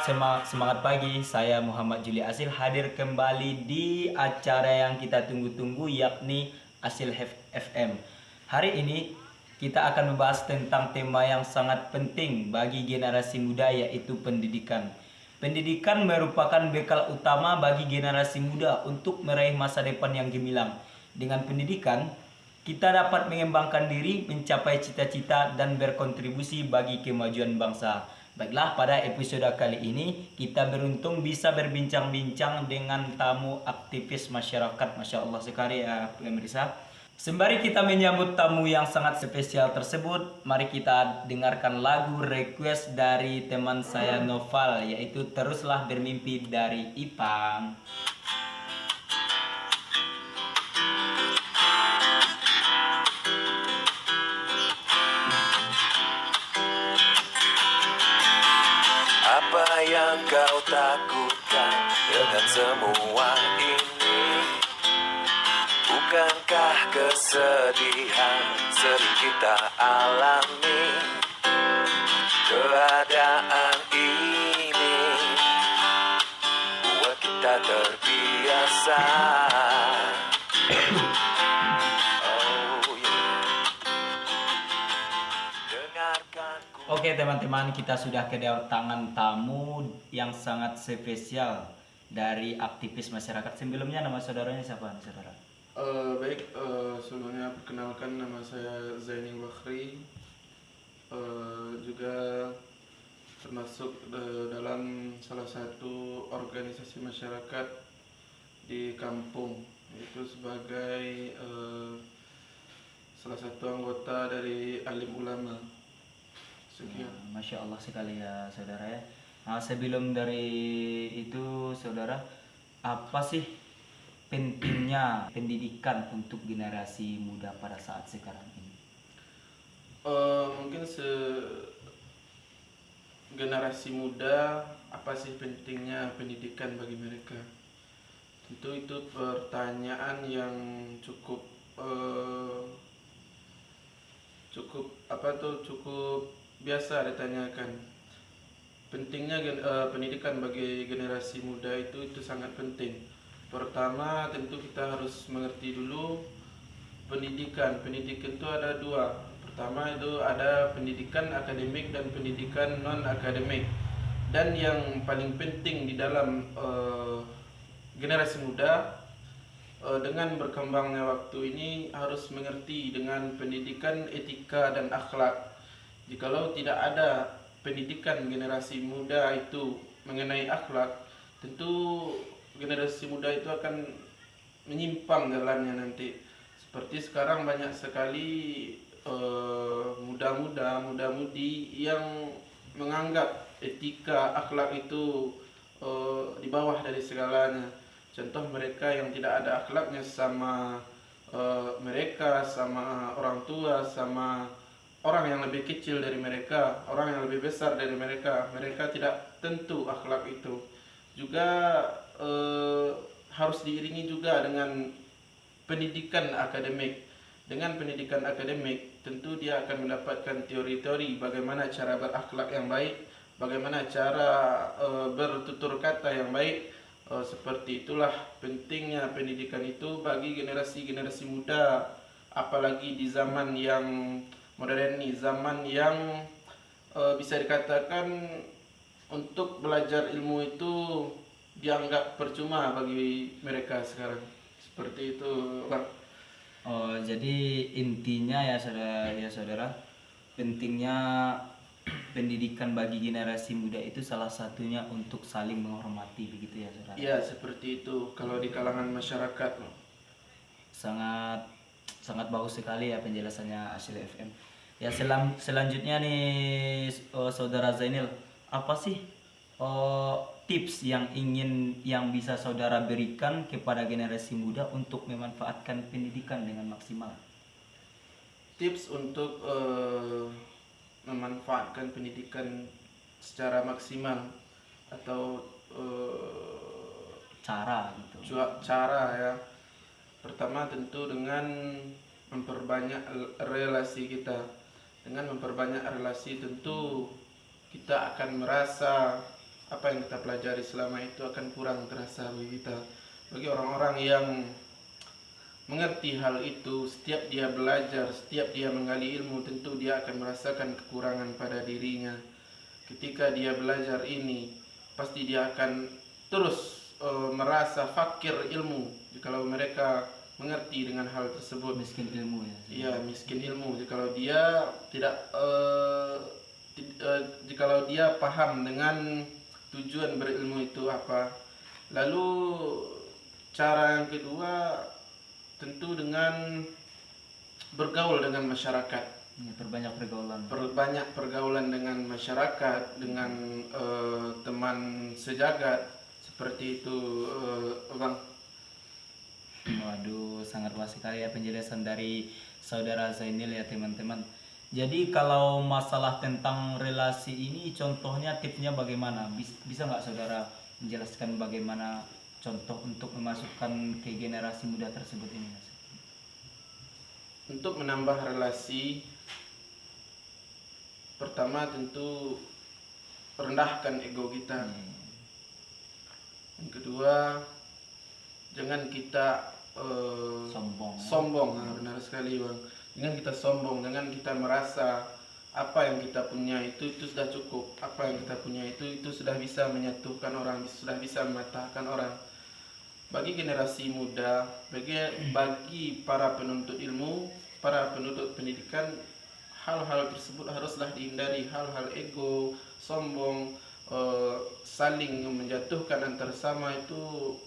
semangat pagi. Saya Muhammad Juli Asil hadir kembali di acara yang kita tunggu-tunggu, yakni Asil FM. Hari ini kita akan membahas tentang tema yang sangat penting bagi generasi muda, yaitu pendidikan. Pendidikan merupakan bekal utama bagi generasi muda untuk meraih masa depan yang gemilang. Dengan pendidikan, kita dapat mengembangkan diri, mencapai cita-cita, dan berkontribusi bagi kemajuan bangsa. Baiklah, pada episode kali ini kita beruntung bisa berbincang-bincang dengan tamu aktivis masyarakat. Masya Allah sekali ya pemirsa. Sembari kita menyambut tamu yang sangat spesial tersebut, mari kita dengarkan lagu request dari teman saya Noval, yaitu Teruslah Bermimpi dari Ipang. Apa yang kau takutkan dengan semua ini? Bukankah kesedihan sering kita alami? Keadaan ini buat kita terbiasa. Oke teman-teman, kita sudah kedatangan tamu yang sangat spesial dari aktivis masyarakat. Sebelumnya nama saudaranya siapa nih saudara? Sebelumnya perkenalkan, nama saya Zainil Bakhri, juga termasuk dalam salah satu organisasi masyarakat di kampung, yaitu sebagai salah satu anggota dari Alim Ulama. Sekian. Masya Allah sekali ya saudara ya. Nah, sebelum dari itu saudara, apa sih pentingnya pendidikan untuk generasi muda pada saat sekarang ini? Mungkin generasi muda, apa sih pentingnya pendidikan bagi mereka? Tentu itu pertanyaan yang cukup biasa ditanyakan. Pentingnya pendidikan bagi generasi muda itu sangat penting. Pertama, tentu kita harus mengerti dulu pendidikan. Pendidikan itu ada dua. Pertama itu ada pendidikan akademik dan pendidikan non akademik. Dan yang paling penting di dalam generasi muda, dengan berkembangnya waktu ini, harus mengerti dengan pendidikan etika dan akhlak. Jikalau tidak ada pendidikan generasi muda itu mengenai akhlak, tentu generasi muda itu akan menyimpang jalannya nanti. Seperti sekarang banyak sekali muda-mudi yang menganggap etika akhlak itu di bawah dari segalanya. Contoh, mereka yang tidak ada akhlaknya sama mereka, sama orang tua, sama orang yang lebih kecil dari mereka, orang yang lebih besar dari mereka, mereka tidak tentu akhlak itu. Juga harus diiringi juga dengan pendidikan akademik. Dengan pendidikan akademik, tentu dia akan mendapatkan teori-teori bagaimana cara berakhlak yang baik, bagaimana cara bertutur kata yang baik. Seperti itulah pentingnya pendidikan itu bagi generasi-generasi muda, apalagi di zaman yang modern ini, zaman yang bisa dikatakan untuk belajar ilmu itu dianggap percuma bagi mereka sekarang. Seperti itu, Bang. Oh, jadi intinya ya saudara, pentingnya pendidikan bagi generasi muda itu salah satunya untuk saling menghormati, begitu ya saudara? Iya, seperti itu kalau di kalangan masyarakat. Sangat bagus sekali ya penjelasannya Asil FM. Ya, selanjutnya nih saudara Zainil, apa sih tips yang bisa saudara berikan kepada generasi muda untuk memanfaatkan pendidikan dengan maksimal? Tips untuk memanfaatkan pendidikan secara maksimal atau Cara gitu. cara ya. Pertama, tentu dengan memperbanyak relasi kita. Dengan memperbanyak relasi, tentu kita akan merasa apa yang kita pelajari selama itu akan kurang terasa bagi kita. Bagi orang-orang yang mengerti hal itu, setiap dia belajar, setiap dia menggali ilmu, tentu dia akan merasakan kekurangan pada dirinya. Ketika dia belajar ini, pasti dia akan terus merasa fakir ilmu jikalau mereka mengerti dengan hal tersebut. Miskin ilmu ya. Iya, miskin ilmu jikalau dia tidak jikalau dia paham dengan tujuan berilmu itu apa. Lalu cara yang kedua tentu dengan bergaul dengan masyarakat. Ya, perbanyak pergaulan. Perbanyak pergaulan dengan masyarakat, dengan teman sejagat, seperti itu Bang. Waduh, sangat luas sekali ya penjelasan dari saudara Zainil ya teman-teman. Jadi kalau masalah tentang relasi ini, contohnya tipsnya bagaimana? Bisa nggak saudara menjelaskan bagaimana contoh untuk memasukkan ke generasi muda tersebut ini? Untuk menambah relasi, pertama tentu rendahkan ego kita. Yang kedua, jangan kita sombong. Nah, benar sekali Bang. Jangan kita sombong, jangan kita merasa apa yang kita punya itu sudah cukup. Apa yang kita punya itu sudah bisa menyatukan orang, sudah bisa mematahkan orang. Bagi generasi muda, bagi para penuntut ilmu, para penuntut pendidikan, hal-hal tersebut haruslah dihindari. Hal-hal ego, sombong, saling menjatuhkan antar sama itu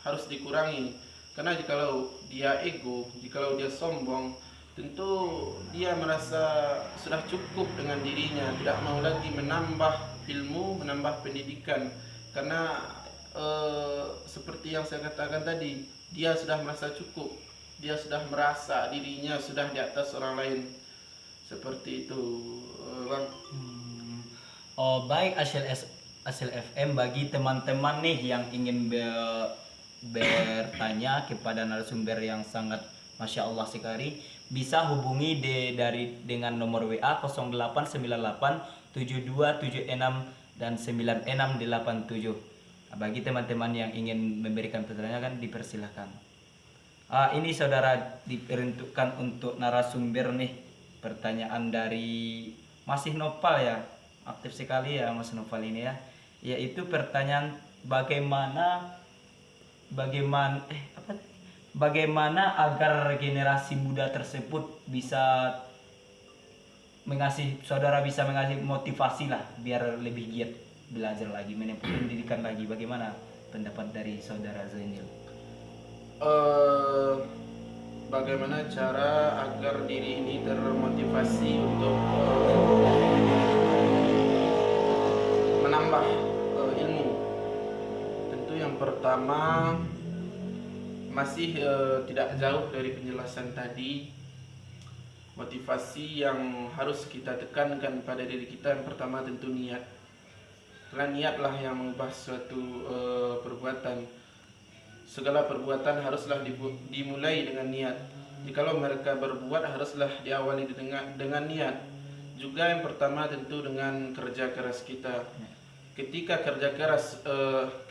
harus dikurangi. Karena jikalau dia ego, jikalau dia sombong, tentu dia merasa sudah cukup dengan dirinya, tidak mau lagi menambah ilmu, menambah pendidikan. Karena seperti yang saya katakan tadi, dia sudah merasa cukup, dia sudah merasa dirinya sudah di atas orang lain. Seperti itu Bang. Oh baik, Asil FM, bagi teman-teman nih yang ingin bertanya kepada narasumber yang sangat Masya Allah sekali, bisa hubungi dengan nomor WA 0898 7276 dan 9687. Bagi teman-teman yang ingin memberikan pertanyaan kan dipersilahkan. Ini saudara diperuntukkan untuk narasumber nih, pertanyaan dari masih Nopal ya, aktif sekali ya Mas Nopal ini ya, yaitu pertanyaan bagaimana agar generasi muda tersebut bisa saudara bisa mengasih motivasi lah biar lebih giat belajar lagi, menempuh pendidikan lagi. Bagaimana pendapat dari saudara Zainil? Bagaimana cara agar diri ini termotivasi untuk menambah ilmu? Tentu yang pertama masih tidak jauh dari penjelasan tadi. Motivasi yang harus kita tekankan pada diri kita, yang pertama tentu niat. Karena niatlah yang mengubah suatu perbuatan. Segala perbuatan haruslah dimulai dengan niat. Jikalau mereka berbuat haruslah diawali dengan niat. Juga yang pertama tentu dengan kerja keras kita. Ketika kerja keras,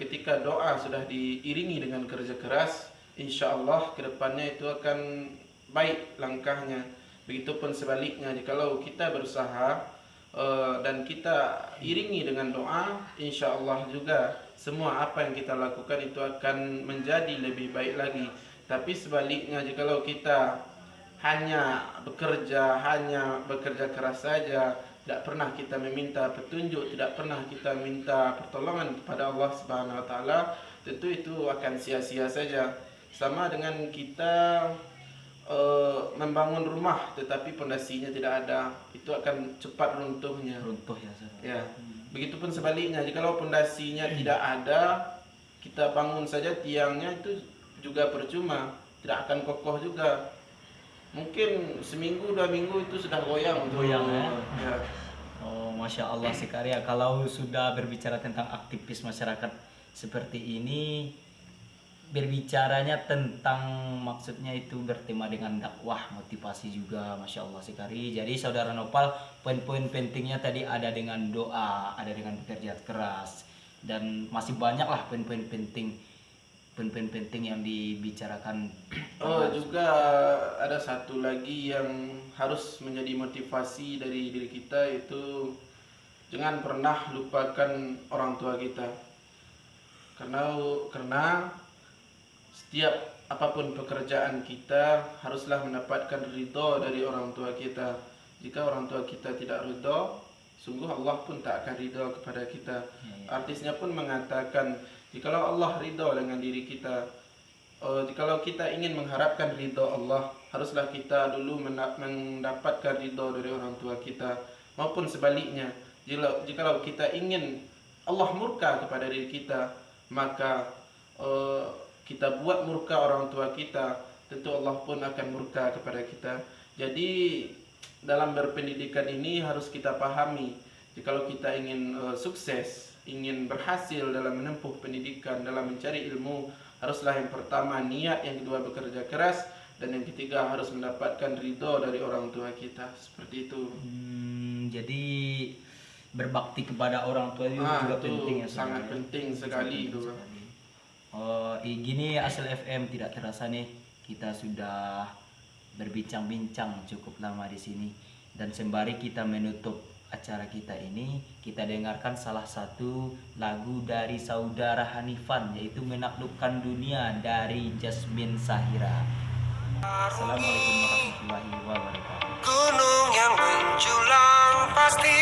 ketika doa sudah diiringi dengan kerja keras, insya Allah kedepannya itu akan baik langkahnya. Begitupun sebaliknya, jikalau kita berusaha dan kita iringi dengan doa, insya Allah juga semua apa yang kita lakukan itu akan menjadi lebih baik lagi. Tapi sebaliknya, jikalau kita hanya bekerja keras saja, tidak pernah kita meminta petunjuk, tidak pernah kita minta pertolongan kepada Allah Subhanahu wa taala, tentu itu akan sia-sia saja. Sama dengan kita membangun rumah tetapi pondasinya tidak ada, itu akan cepat runtuhnya. Runtuh ya saudara. Ya. Begitupun sebaliknya, jikalau pondasinya tidak ada, kita bangun saja tiangnya itu juga percuma, tidak akan kokoh juga. Mungkin seminggu 2 minggu itu sudah goyang. Ya. Oh Masya Allah sekali ya. Kalau sudah berbicara tentang aktivis masyarakat seperti ini, berbicaranya tentang, maksudnya itu bertema dengan dakwah, motivasi juga, masya Allah sekali. Jadi saudara Nopal, poin-poin pentingnya tadi ada dengan doa, ada dengan bekerja keras, dan masih banyak lah poin-poin penting yang dibicarakan. Juga ada satu lagi yang harus menjadi motivasi dari diri kita, itu jangan pernah lupakan orang tua kita. Karena setiap apapun pekerjaan kita haruslah mendapatkan ridho dari orang tua kita. Jika orang tua kita tidak ridho, sungguh Allah pun tak akan ridho kepada kita. Artisnya pun mengatakan, jikalau Allah ridho dengan diri kita, jikalau kita ingin mengharapkan ridho Allah, haruslah kita dulu mendapatkan ridho dari orang tua kita. Maupun sebaliknya, jikalau kita ingin Allah murka kepada diri kita, maka kita buat murka orang tua kita, tentu Allah pun akan murka kepada kita. Jadi dalam berpendidikan ini harus kita pahami, jikalau kita ingin sukses, ingin berhasil dalam menempuh pendidikan, dalam mencari ilmu, haruslah yang pertama niat, yang kedua bekerja keras, dan yang ketiga harus mendapatkan ridho dari orang tua kita. Seperti itu. Jadi berbakti kepada orang tua itu juga penting ya, sangat penting sekali itu. Gini Asil FM, tidak terasa nih kita sudah berbincang-bincang cukup lama di sini, dan sembari kita menutup acara kita ini, kita dengarkan salah satu lagu dari saudara Hanifan, yaitu Menaklukkan Dunia dari Jasmine Sahira. Assalamualaikum warahmatullahi wabarakatuh. Gunung yang menjulang pasti